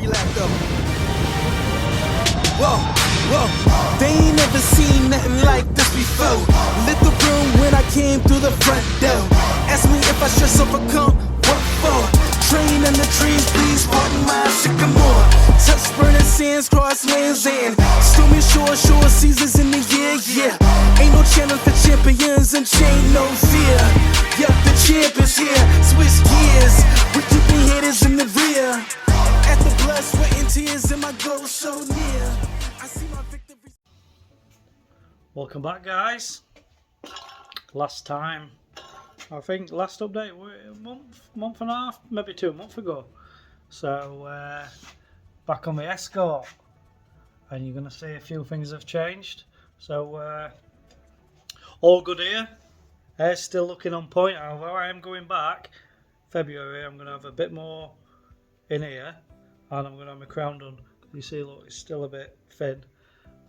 lap though. Whoa, whoa, they ain't never seen nothing like this before. Lit the room when I came through the front door. Ask me if I stress overcome, what for? Train in the trees, please pardon my sycamore. Touch burning sands, cross lands and stormy shore seasons in the year, yeah. Ain't no channel for champions and chain no fear. Yup, the champ is here, switch gears. We're keeping haters in the rear. At the blood, sweat and tears and my goal so near. I see my victory. Welcome back, guys. Last time, I think last update a month and a half, maybe 2 months ago. So back on the escort, and you're gonna see a few things have changed. So all good here. Hair's still looking on point. Although I am going back February, I'm gonna have a bit more in here, and I'm gonna have my crown done. You see, look, it's still a bit thin,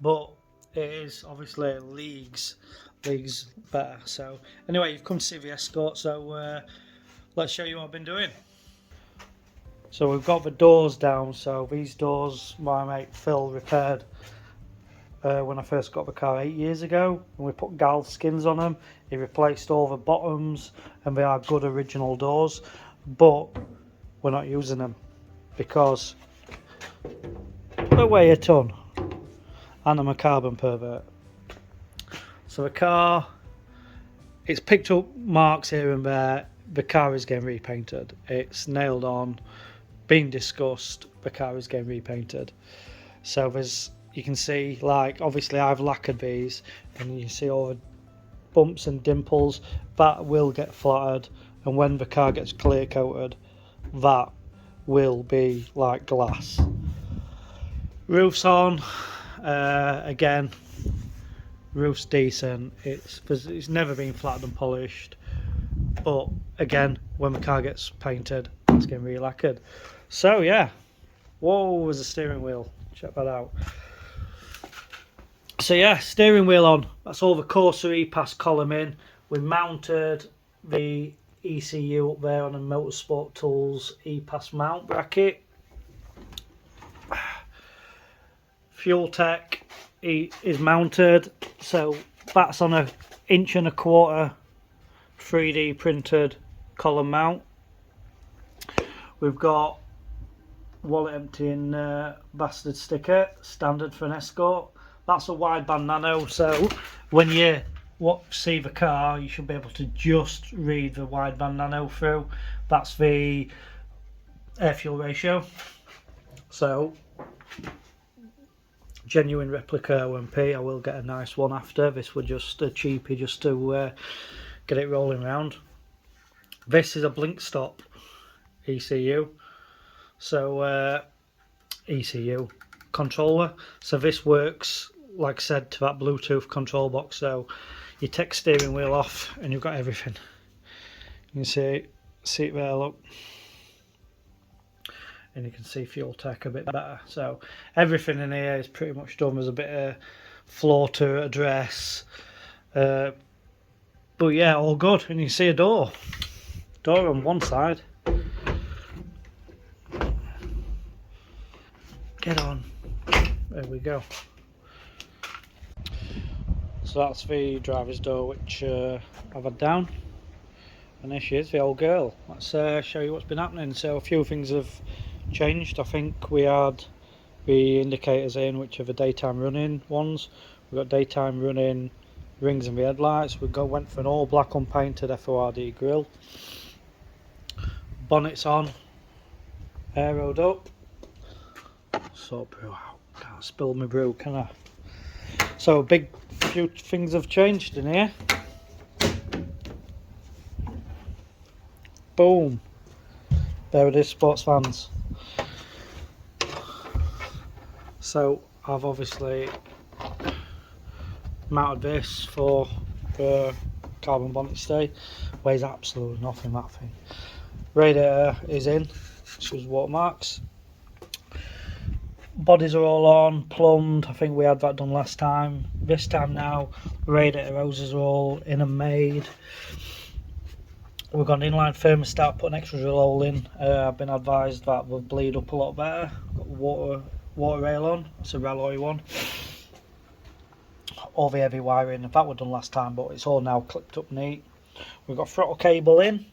but it is obviously leagues better. So anyway, you've come to see the escort, so let's show you what I've been doing. So we've got the doors down. So these doors my mate Phil repaired when I first got the car 8 years ago, and we put gal skins on them. He replaced all the bottoms, and they are good original doors, but we're not using them because they weigh a ton and I'm a carbon pervert. So the car, it's picked up marks here and there. The car is getting repainted. It's nailed on, been discussed. The car is getting repainted. So there's, you can see, like, obviously I've lacquered these, and you see all the bumps and dimples. That will get flattered, and when the car gets clear coated, that will be like glass. Roof's on. Again, roof's decent. It's never been flattened and polished, but again, when the car gets painted, it's getting re-lacquered. So yeah, whoa, there's a steering wheel. Check that out. So yeah, steering wheel on. That's all the Corsa E-Pass column in. We mounted the ECU up there on a Motorsport Tools E-Pass mount bracket. Fuel Tech is mounted, so that's on 1.25 inch 3D printed column mount. We've got wallet emptying bastard sticker, standard for an escort. That's a wideband nano, so when you see the car, you should be able to just read the wideband nano through. That's the air fuel ratio. So genuine replica OMP. I will get a nice one after. This was just a cheapie just to get it rolling around. This is a blink stop ECU. So ECU controller. So this works, like I said, to that Bluetooth control box. So you take steering wheel off and you've got everything. You can see it there, look. And you can see Fuel Tech a bit better. So everything in here is pretty much done. There's a bit of floor to address, but yeah, all good. And you see a door on one side. Get on. There we go. So that's the driver's door, which I've had down. And there she is, the old girl. Let's show you what's been happening. So a few things have changed. I think we had the indicators in, which are the daytime running ones. We've got daytime running rings and the headlights. We went for an all black unpainted FORD grille. Bonnet's on, aeroed up. Sort brew out. Can't spill my brew, can I? So a big few things have changed in here. Boom. There it is, sports fans. So I've obviously mounted this for the carbon bonnet stay. Weighs absolutely nothing, that thing. Radiator is in, shows watermarks. Bodies are all on, plumbed. I think we had that done last time. This time now, radiator hoses are all in and made. We've got an inline thermostat, put an extra drill hole in. I've been advised that will bleed up a lot better. Got water rail on, it's a Ralloy one. All the heavy wiring, that was done last time, but it's all now clipped up neat. We've got throttle cable in,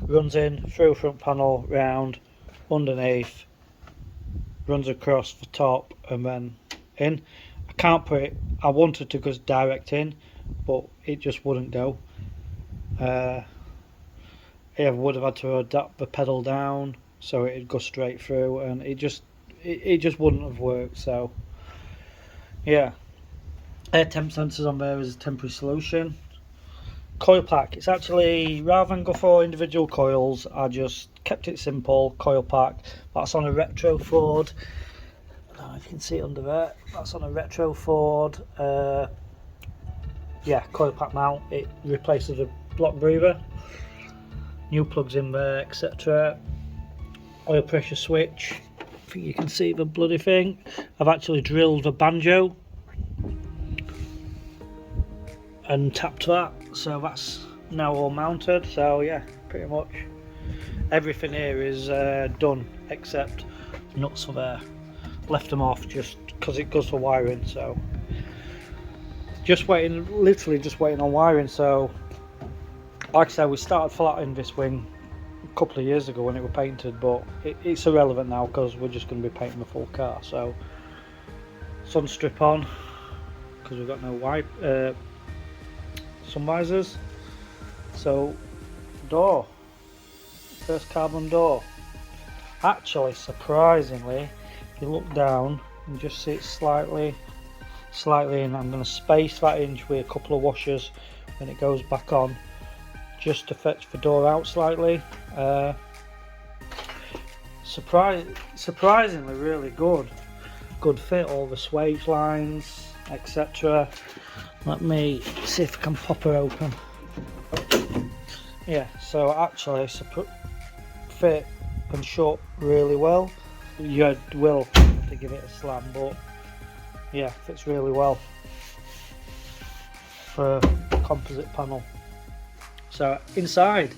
runs in through front panel, round, underneath, runs across the top and then in. I can't put it, I wanted to go direct in, but it just wouldn't go. I would have had to adapt the pedal down so it'd go straight through, and it just wouldn't have worked. So yeah, air temp sensors on there is a temporary solution. Coil pack, it's actually, rather than go for individual coils, I just kept it simple. Coil pack, that's on a retro Ford. I don't know if you can see it under there, that's on a retro Ford. Yeah, coil pack mount, it replaces a block breather, new plugs in there, etc. Oil pressure switch, I think you can see the bloody thing. I've actually drilled a banjo and tapped that, so that's now all mounted. So yeah, pretty much everything here is done except nuts are there. Left them off just because it goes for wiring, so just waiting, literally just waiting on wiring. So like I said, we started flattening this wing a couple of years ago when it was painted, but it's irrelevant now because we're just going to be painting the full car. So sun strip on because we've got no sun visors. So door, first carbon door. Actually, surprisingly, if you look down and just see it slightly in, I'm going to space that inch with a couple of washers when it goes back on, just to fetch the door out slightly. Surprisingly really good fit, all the swage lines, etc. Let me see if I can pop her open. Yeah, so actually fit and shut really well. You will have to give it a slam, but yeah, fits really well for a composite panel. So inside,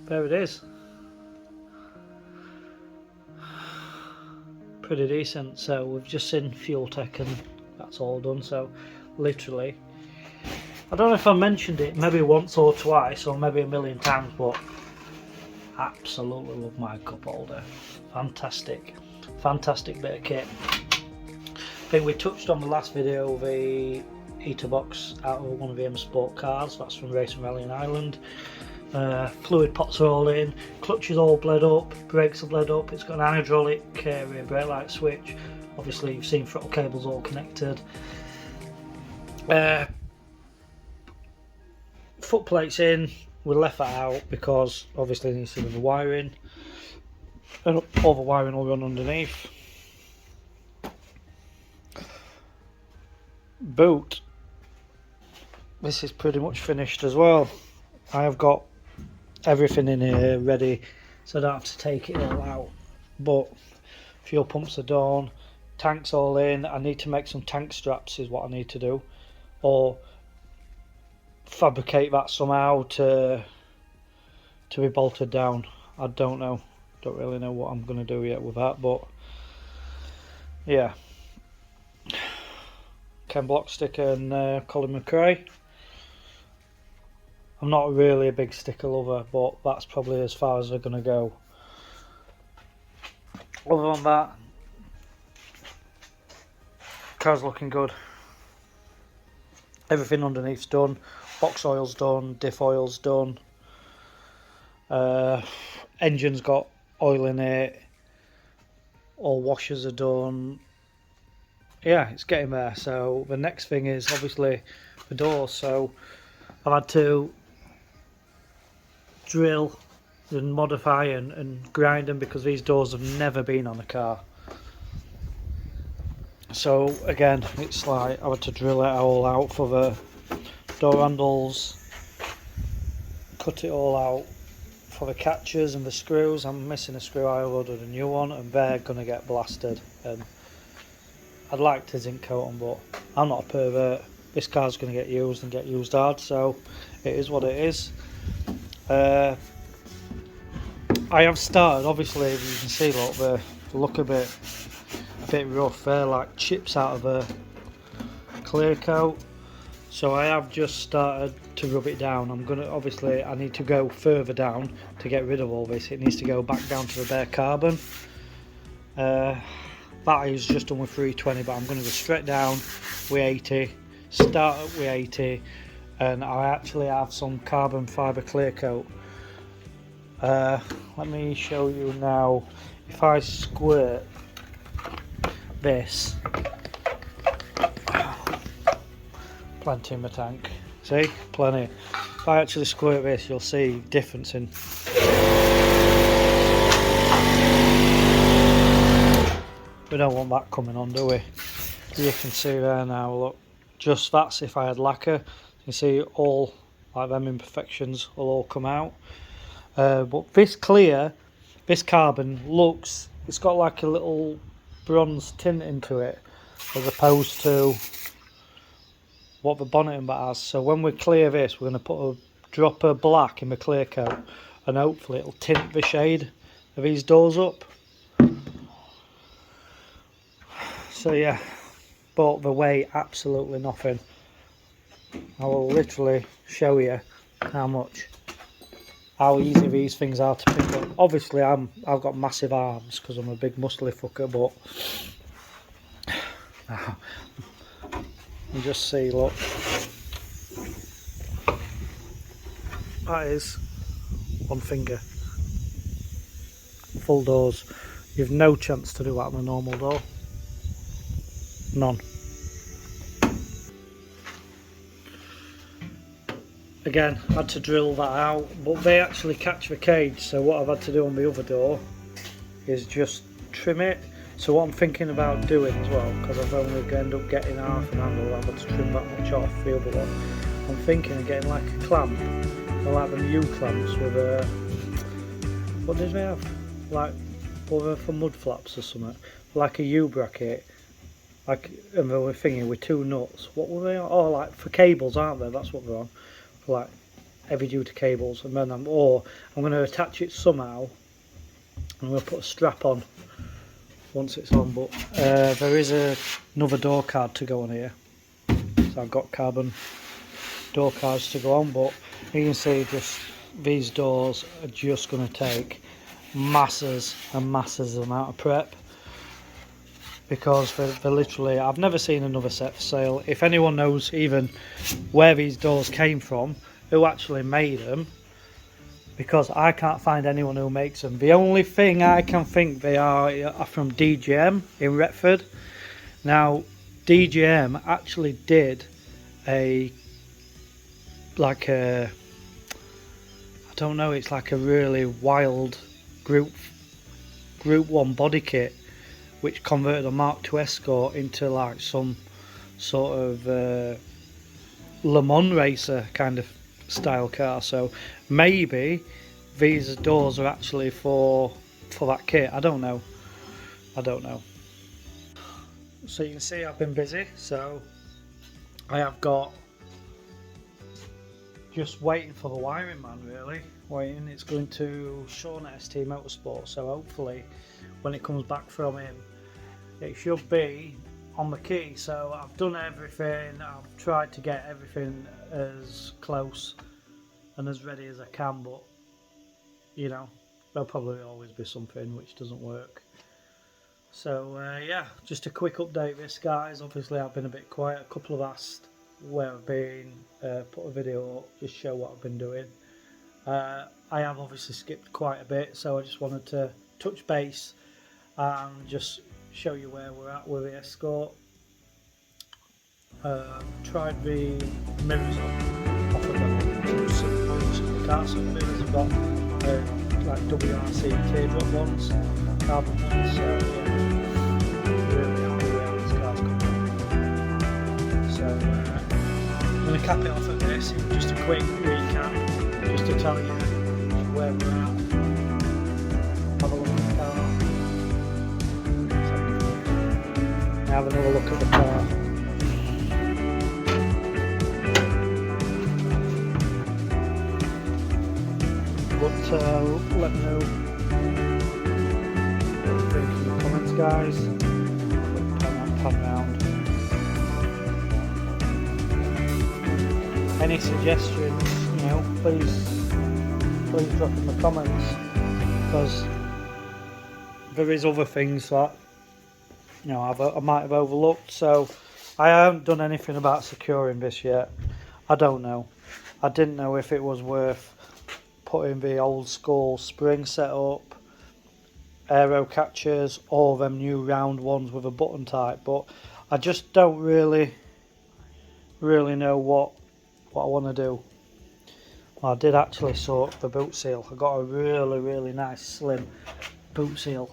there it is. Pretty decent. So we've just seen fuel tech and that's all done. So literally, I don't know if I mentioned it maybe once or twice or maybe a million times, but absolutely love my cup holder. Fantastic bit of kit. I think we touched on the last video the heater box out of one of the M Sport cars. That's from Racing Rally in Ireland. Fluid pots are all in, clutch is all bled up, brakes are bled up. It's got an hydraulic rear brake light switch. Obviously you've seen throttle cables all connected. Foot plates in, we left that out because obviously you need to see the wiring, and all the wiring will run underneath. Boot, this is pretty much finished as well. I have got everything in here ready, so I don't have to take it all out, but fuel pumps are done, tanks all in. I need to make some tank straps is what I need to do, or fabricate that somehow to be bolted down. I don't know, don't really know what I'm going to do yet with that, but yeah. Ken Block sticker and Colin McRae. I'm not really a big sticker lover, but that's probably as far as they're going to go. Other than that, car's looking good. Everything underneath's done. Box oil's done, diff oil's done. Engine's got oil in it. All washers are done. Yeah, it's getting there. So the next thing is obviously the doors. So I've had to drill and modify and grind them because these doors have never been on a car. So again, it's like I had to drill it all out for the door handles, cut it all out for the catches and the screws. I'm missing a screw, I ordered a new one and they're going to get blasted. And I'd like to zinc coat them, but I'm not a pervert. This car's going to get used and get used hard, so it is what it is. I have started, obviously, as you can see, look, they look a bit rough. They're like chips out of a clear coat. So I have just started to rub it down. I'm gonna, obviously, I need to go further down to get rid of all this. It needs to go back down to the bare carbon. Battery is just done with 320, but I'm going to go straight down with 80, start up with 80, and I actually have some carbon fibre clear coat. Let me show you now. If I squirt this, plenty in my tank. See, plenty. If I actually squirt this, you'll see difference in. We don't want that coming on, do we? You can see there now, look, just that's if I had lacquer. You can see all like them imperfections will all come out. But this clear, this carbon looks, it's got like a little bronze tint into it, as opposed to what the bonnet and that has. So when we clear this, we're going to put a drop of black in the clear coat, and hopefully it'll tint the shade of these doors up. So yeah, but they weigh absolutely nothing. I will literally show you how easy these things are to pick up. Obviously I've got massive arms because I'm a big muscly fucker, but you just see, look, that is one finger, full doors. You've no chance to do that on a normal door. None. Again, I had to drill that out, but they actually catch the cage, so what I've had to do on the other door is just trim it. So what I'm thinking about doing as well, because I've only end up getting half an handle, I've had to trim that much off the other one. I'm thinking of getting like a clamp, or like them U-clamps with a, what did they have? Like, for mud flaps or something, like a U-bracket. Like, and they were thinking with two nuts. What were they on? Oh, like for cables, aren't they? That's what they're on. For like heavy duty cables. And then I'm going to attach it somehow. I'm going to put a strap on once it's on. But there is another door card to go on here. So I've got carbon door cards to go on. But you can see just these doors are just going to take masses and masses amount of prep. Because they're literally, I've never seen another set for sale. If anyone knows even where these doors came from, who actually made them, because I can't find anyone who makes them. The only thing I can think they are from DGM in Retford. Now, DGM actually did I don't know, it's like a really wild Group 1 body kit, which converted a Mk2 escort into like some sort of Le Mans racer kind of style car. So maybe these doors are actually for that kit. I don't know. So you can see I've been busy. So I have got just waiting for the wiring man, really. Waiting. It's going to Sean at ST Motorsport. So hopefully when it comes back from him, it should be on the key. So I've done everything, I've tried to get everything as close and as ready as I can, but you know, there'll probably always be something which doesn't work. So yeah, just a quick update this, guys. Obviously I've been a bit quiet. A couple have asked where I've been, put a video up, just show what I've been doing. I have obviously skipped quite a bit, so I just wanted to touch base and just show you where we're at with the escort. Tried the mirrors on off of them, some cars, some mirrors have got like WRC teardrop ones, carbon ones, so yeah, really happy with how this car's coming. So I'm going to cap it off at this, just a quick recap, just to tell you where we're at. Have a look at the car. Have another look at the car. So let me know what you think in the comments, guys. Pan round. Any suggestions, you know, please drop in the comments, because there is other things that, you know, I might have overlooked. So I haven't done anything about securing this yet. I don't know. I didn't know if it was worth putting the old school spring setup, aero catchers, or them new round ones with a button type, but I just don't really know what I want to do. Well, I did actually sort the boot seal. I got a really nice slim boot seal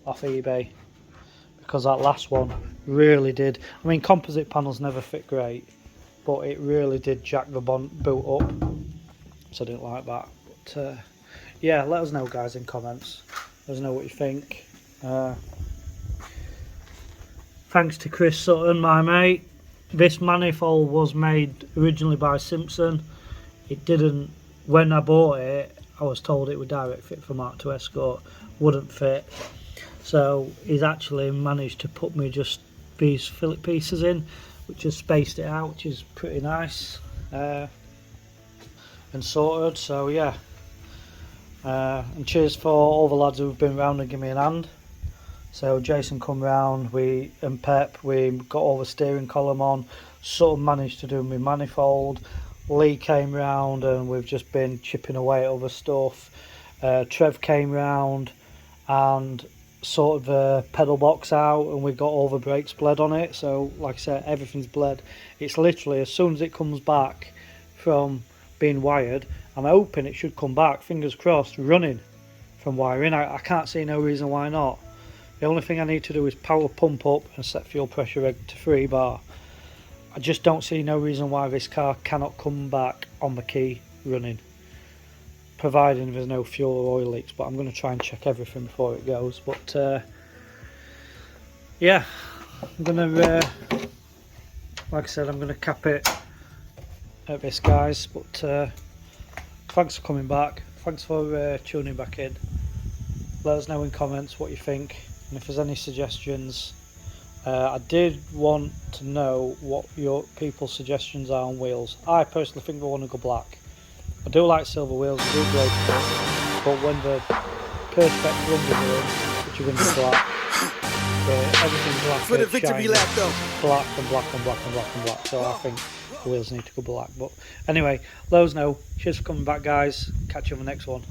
off eBay, because that last one really did. I mean, composite panels never fit great, but it really did jack the boot up, so I didn't like that. But yeah, let us know, guys, in comments. Let us know what you think. Thanks to Chris Sutton, my mate. This manifold was made originally by Simpson. It didn't, when I bought it, I was told it would direct fit for Mk2 Escort, wouldn't fit. So he's actually managed to put me just these fillet pieces in, which has spaced it out, which is pretty nice and sorted. So yeah, and cheers for all the lads who've been round and give me a hand. So Jason come round, and Pep, we got all the steering column on. Sutton managed to do my manifold. Lee came round and we've just been chipping away at other stuff. Trev came round and sorted the pedal box out, and we got all the brakes bled on it. So like I said, everything's bled. It's literally as soon as it comes back from being wired, I'm hoping it should come back, fingers crossed, running from wiring. I can't see no reason why not. The only thing I need to do is power pump up and set fuel pressure reg to 3 bar. I just don't see no reason why this car cannot come back on the key running, providing there's no fuel or oil leaks. But I'm going to try and check everything before it goes. But yeah, I'm going to like I said, I'm going to cap it at this, guys. But thanks for coming back, thanks for tuning back in. Let us know in comments what you think, and if there's any suggestions. I did want to know what your people's suggestions are on wheels. I personally think we want to go black. I do like silver wheels, I do grey stuff, but when the perfect rims are in, which are going to be black, everything's black, for the victory lap though. Black and black and black and black and black. So I think the wheels need to go black. But anyway, let us know. Cheers for coming back, guys. Catch you on the next one.